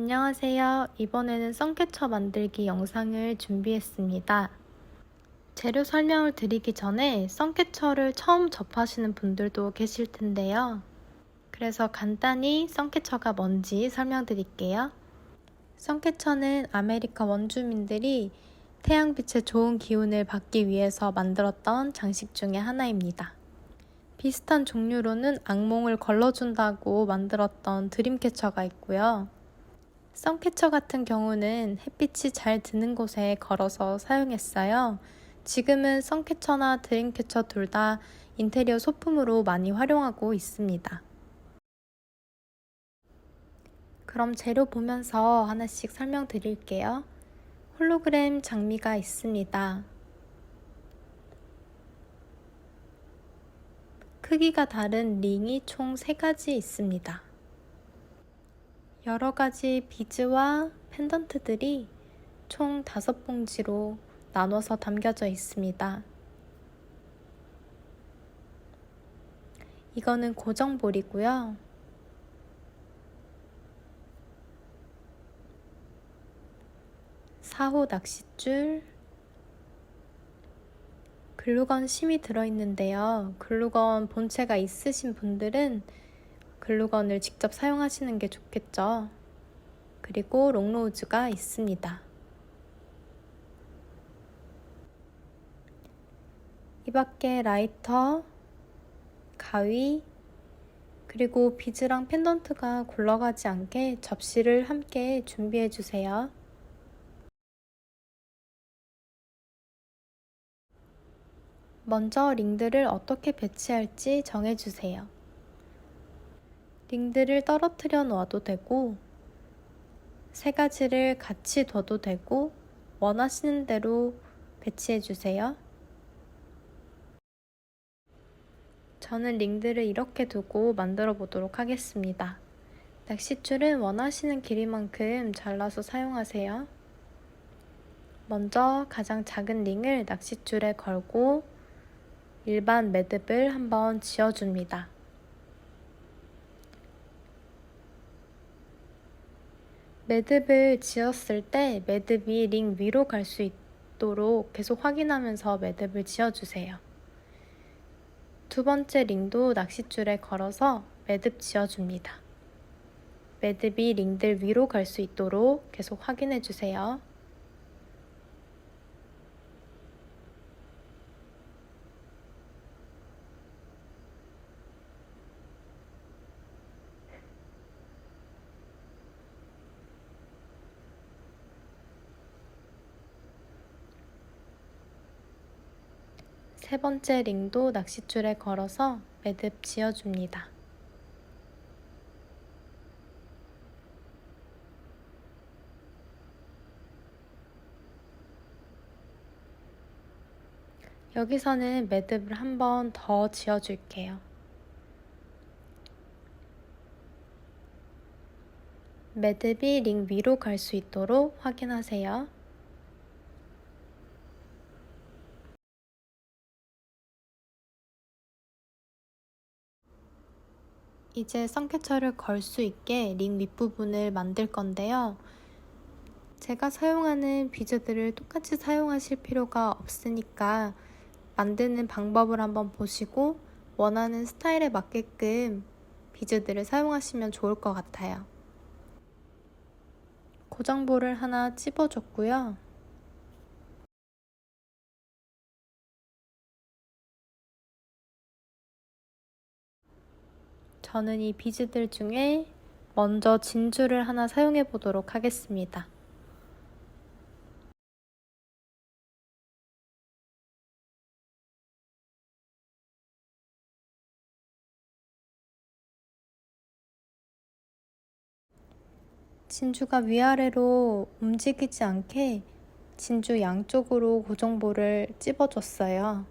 안녕하세요. 이번에는 썬캐쳐 만들기 영상을 준비했습니다. 재료 설명을 드리기 전에 썬캐쳐를 처음 접하시는 분들도 계실 텐데요. 그래서 간단히 썬캐쳐가 뭔지 설명드릴게요. 썬캐쳐는 아메리카 원주민들이 태양빛의 좋은 기운을 받기 위해서 만들었던 장식 중에 하나입니다. 비슷한 종류로는 악몽을 걸러준다고 만들었던 드림캐쳐가 있고요. 썬캐쳐 같은 경우는 햇빛이 잘 드는 곳에 걸어서 사용했어요. 지금은 썬캐쳐나 드림캐쳐 둘 다 인테리어 소품으로 많이 활용하고 있습니다. 그럼 재료 보면서 하나씩 설명드릴게요. 홀로그램 장미가 있습니다. 크기가 다른 링이 총 3가지 있습니다. 여러 가지 비즈와 펜던트들이 총 5봉지로 나눠서 담겨져 있습니다. 이거는 고정볼이고요. 사호 낚싯줄, 글루건 심이 들어있는데요. 글루건 본체가 있으신 분들은 글루건을 직접 사용하시는 게 좋겠죠. 그리고 롱로우즈가 있습니다. 이 밖에 라이터, 가위, 그리고 비즈랑 펜던트가 굴러가지 않게 접시를 함께 준비해 주세요. 먼저 링들을 어떻게 배치할지 정해주세요. 링들을 떨어뜨려 놓아도 되고 3가지를 같이 둬도 되고 원하시는 대로 배치해 주세요. 저는 링들을 이렇게 두고 만들어 보도록 하겠습니다. 낚싯줄은 원하시는 길이만큼 잘라서 사용하세요. 먼저 가장 작은 링을 낚싯줄에 걸고 일반 매듭을 한번 지어줍니다. 매듭을 지었을 때 매듭이 링 위로 갈 수 있도록 계속 확인하면서 매듭을 지어주세요. 두 번째 링도 낚싯줄에 걸어서 매듭 지어줍니다. 매듭이 링들 위로 갈 수 있도록 계속 확인해주세요. 세 번째 링도 낚싯줄에 걸어서 매듭 지어줍니다. 여기서는 매듭을 한 번 더 지어줄게요. 매듭이 링 위로 갈 수 있도록 확인하세요. 이제 썬캐쳐를 걸 수 있게 링 윗부분을 만들 건데요. 제가 사용하는 비즈들을 똑같이 사용하실 필요가 없으니까 만드는 방법을 한번 보시고 원하는 스타일에 맞게끔 비즈들을 사용하시면 좋을 것 같아요. 고정볼을 하나 찝어줬고요. 저는 이 비즈들 중에 먼저 진주를 하나 사용해 보도록 하겠습니다. 진주가 위아래로 움직이지 않게 진주 양쪽으로 고정볼을 찝어줬어요.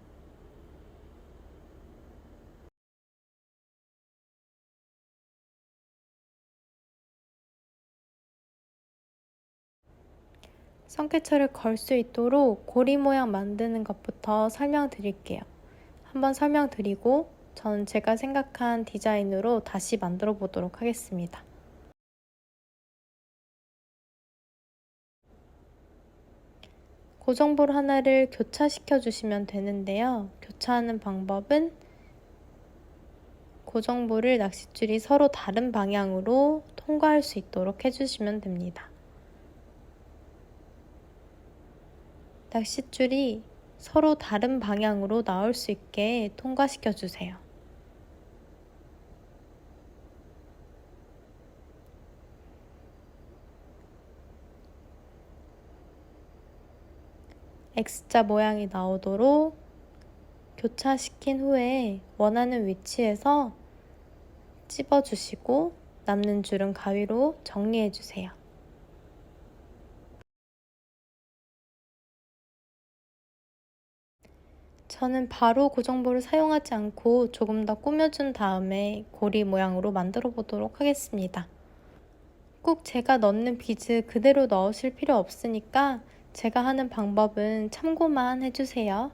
썬캐쳐를 걸 수 있도록 고리 모양 만드는 것부터 설명드릴게요. 한번 설명드리고 저는 제가 생각한 디자인으로 다시 만들어 보도록 하겠습니다. 고정볼 하나를 교차시켜 주시면 되는데요. 교차하는 방법은 고정볼을 낚싯줄이 서로 다른 방향으로 통과할 수 있도록 해주시면 됩니다. 낚싯줄이 서로 다른 방향으로 나올 수 있게 통과시켜 주세요. X자 모양이 나오도록 교차시킨 후에 원하는 위치에서 찝어주시고 남는 줄은 가위로 정리해주세요. 저는 바로 고정볼을 사용하지 않고 조금 더 꾸며준 다음에 고리 모양으로 만들어 보도록 하겠습니다. 꼭 제가 넣는 비즈 그대로 넣으실 필요 없으니까 제가 하는 방법은 참고만 해주세요.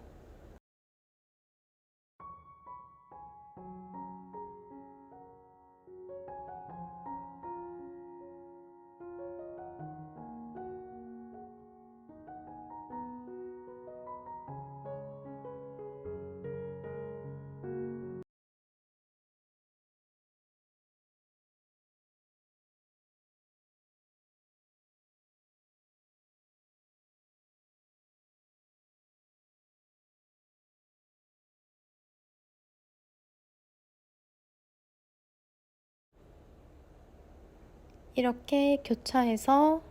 이렇게 교차해서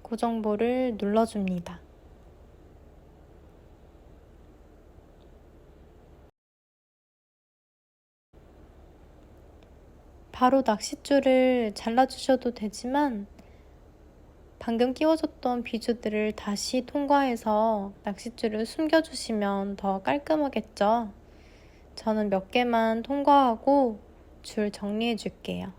고정볼을 눌러줍니다. 바로 낚싯줄을 잘라주셔도 되지만 방금 끼워줬던 비주들을 다시 통과해서 낚싯줄을 숨겨주시면 더 깔끔하겠죠? 저는 몇 개만 통과하고 줄 정리해 줄게요.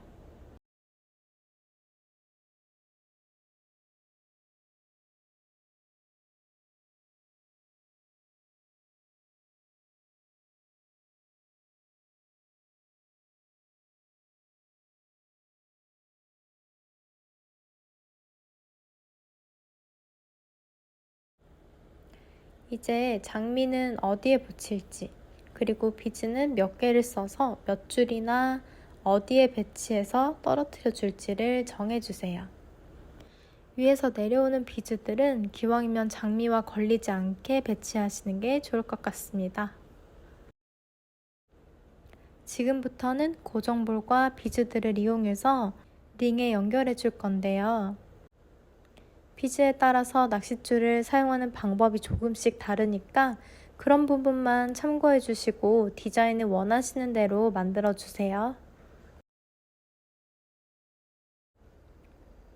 이제 장미는 어디에 붙일지, 그리고 비즈는 몇 개를 써서 몇 줄이나 어디에 배치해서 떨어뜨려 줄지를 정해주세요. 위에서 내려오는 비즈들은 기왕이면 장미와 걸리지 않게 배치하시는 게 좋을 것 같습니다. 지금부터는 고정볼과 비즈들을 이용해서 링에 연결해 줄 건데요. 비즈에 따라서 낚싯줄을 사용하는 방법이 조금씩 다르니까 그런 부분만 참고해 주시고 디자인을 원하시는 대로 만들어 주세요.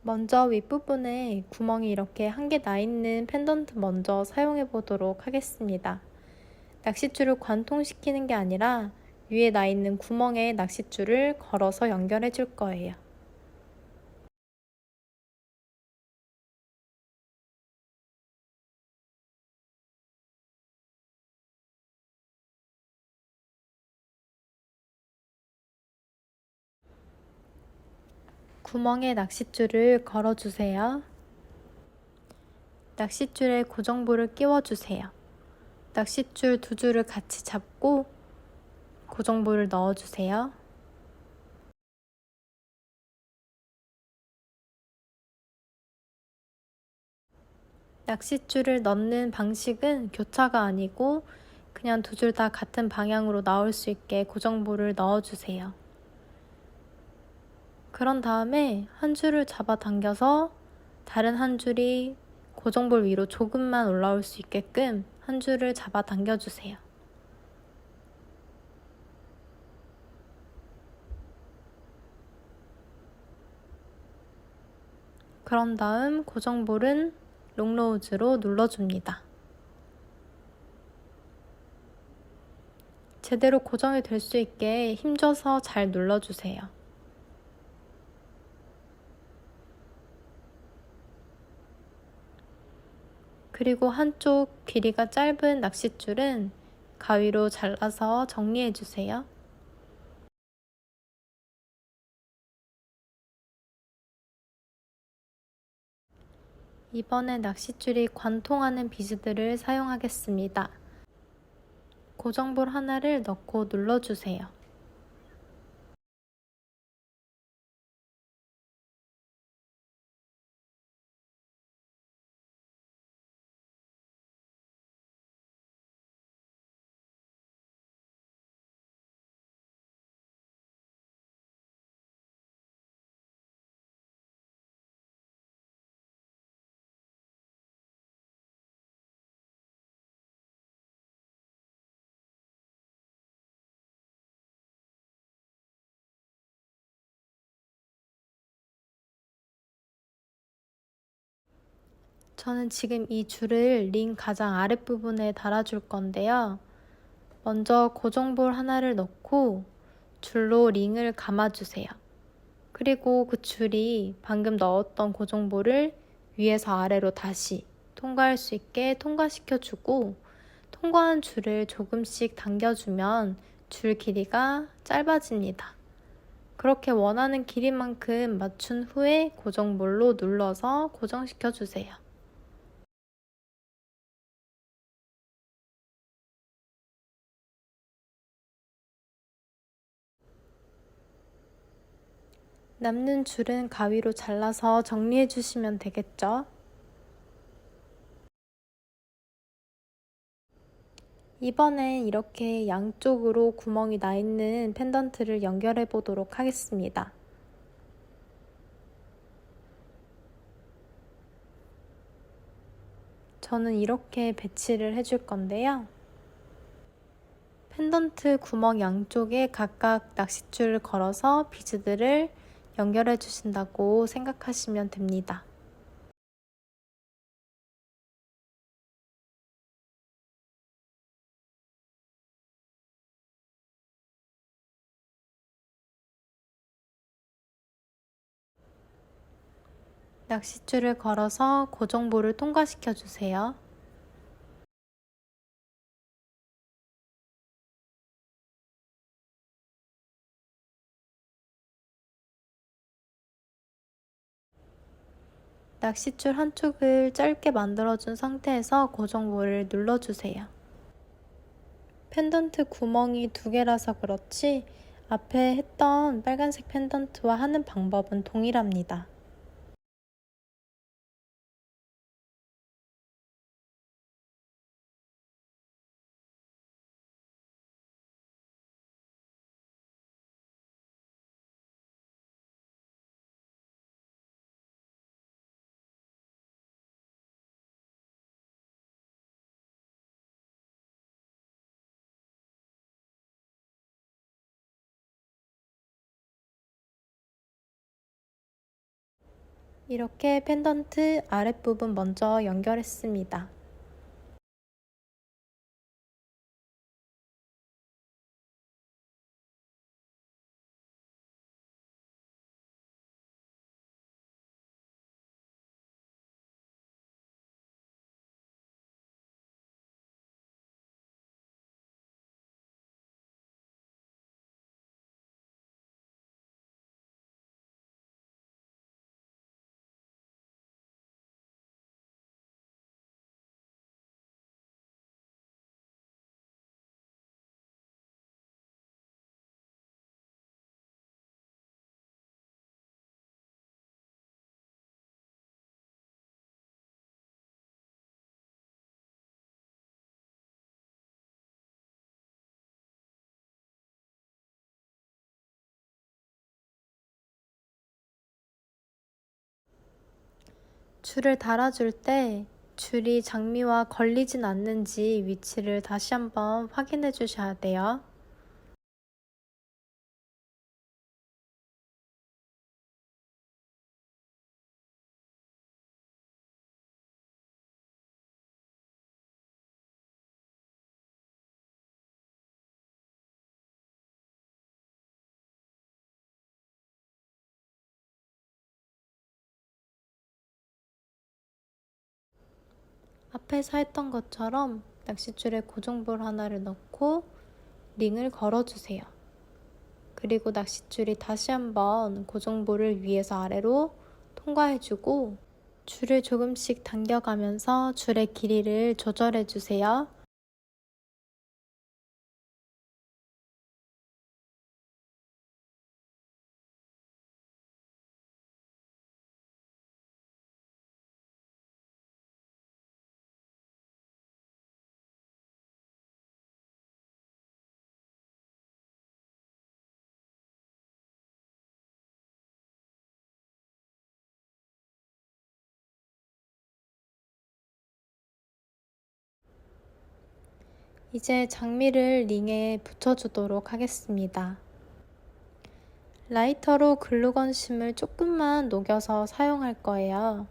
먼저 윗부분에 구멍이 이렇게 한 개 나 있는 펜던트 먼저 사용해 보도록 하겠습니다. 낚싯줄을 관통시키는 게 아니라 위에 나 있는 구멍에 낚싯줄을 걸어서 연결해 줄 거예요. 구멍에 낚싯줄을 걸어주세요. 낚싯줄에 고정볼을 끼워주세요. 낚싯줄 두 줄을 같이 잡고 고정볼을 넣어주세요. 낚싯줄을 넣는 방식은 교차가 아니고 그냥 두 줄 다 같은 방향으로 나올 수 있게 고정볼을 넣어주세요. 그런 다음에 한 줄을 잡아당겨서 다른 한 줄이 고정볼 위로 조금만 올라올 수 있게끔 한 줄을 잡아당겨주세요. 그런 다음 고정볼은 롱로우즈로 눌러줍니다. 제대로 고정이 될 수 있게 힘줘서 잘 눌러주세요. 그리고 한쪽 길이가 짧은 낚싯줄은 가위로 잘라서 정리해주세요. 이번엔 낚싯줄이 관통하는 비즈들을 사용하겠습니다. 고정볼 하나를 넣고 눌러주세요. 저는 지금 이 줄을 링 가장 아랫부분에 달아줄 건데요. 먼저 고정볼 하나를 넣고 줄로 링을 감아주세요. 그리고 그 줄이 방금 넣었던 고정볼을 위에서 아래로 다시 통과할 수 있게 통과시켜주고, 통과한 줄을 조금씩 당겨주면 줄 길이가 짧아집니다. 그렇게 원하는 길이만큼 맞춘 후에 고정볼로 눌러서 고정시켜주세요. 남는 줄은 가위로 잘라서 정리해 주시면 되겠죠? 이번엔 이렇게 양쪽으로 구멍이 나 있는 펜던트를 연결해 보도록 하겠습니다. 저는 이렇게 배치를 해줄 건데요. 펜던트 구멍 양쪽에 각각 낚싯줄을 걸어서 비즈들을 연결해 주신다고 생각하시면 됩니다. 낚싯줄을 걸어서 고정볼을 통과시켜 주세요. 낚싯줄 한쪽을 짧게 만들어준 상태에서 고정볼을 눌러주세요. 펜던트 구멍이 2개라서 그렇지 앞에 했던 빨간색 펜던트와 하는 방법은 동일합니다. 이렇게 펜던트 아랫부분 먼저 연결했습니다. 줄을 달아줄 때 줄이 장미와 걸리진 않는지 위치를 다시 한번 확인해 주셔야 돼요. 앞에서 했던 것처럼 낚싯줄에 고정볼 하나를 넣고 링을 걸어주세요. 그리고 낚싯줄이 다시 한번 고정볼을 위에서 아래로 통과해주고 줄을 조금씩 당겨가면서 줄의 길이를 조절해 주세요. 이제 장미를 링에 붙여주도록 하겠습니다. 라이터로 글루건심을 조금만 녹여서 사용할 거예요.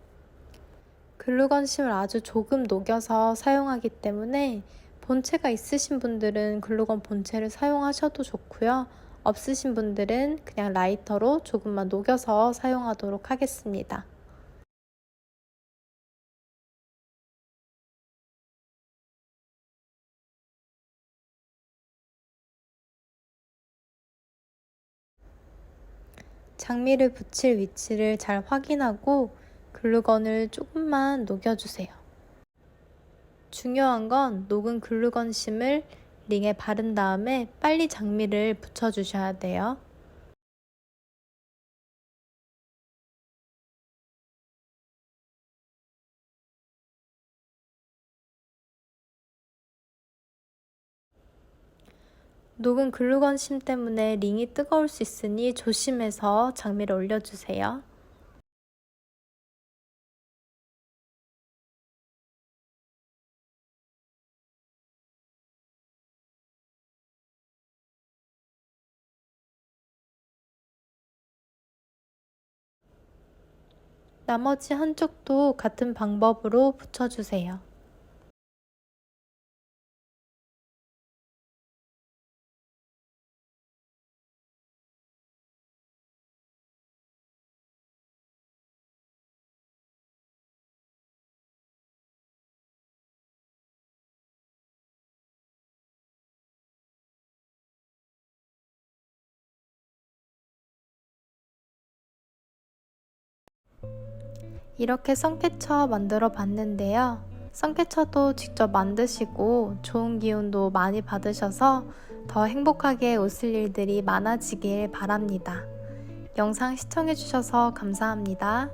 글루건심을 아주 조금 녹여서 사용하기 때문에 본체가 있으신 분들은 글루건 본체를 사용하셔도 좋고요. 없으신 분들은 그냥 라이터로 조금만 녹여서 사용하도록 하겠습니다. 장미를 붙일 위치를 잘 확인하고 글루건을 조금만 녹여주세요. 중요한 건 녹은 글루건심을 링에 바른 다음에 빨리 장미를 붙여주셔야 돼요. 녹은 글루건심 때문에 링이 뜨거울 수 있으니 조심해서 장미를 올려주세요. 나머지 한쪽도 같은 방법으로 붙여주세요. 이렇게 썬캐쳐 만들어 봤는데요. 썬캐쳐도 직접 만드시고 좋은 기운도 많이 받으셔서 더 행복하게 웃을 일들이 많아지길 바랍니다. 영상 시청해주셔서 감사합니다.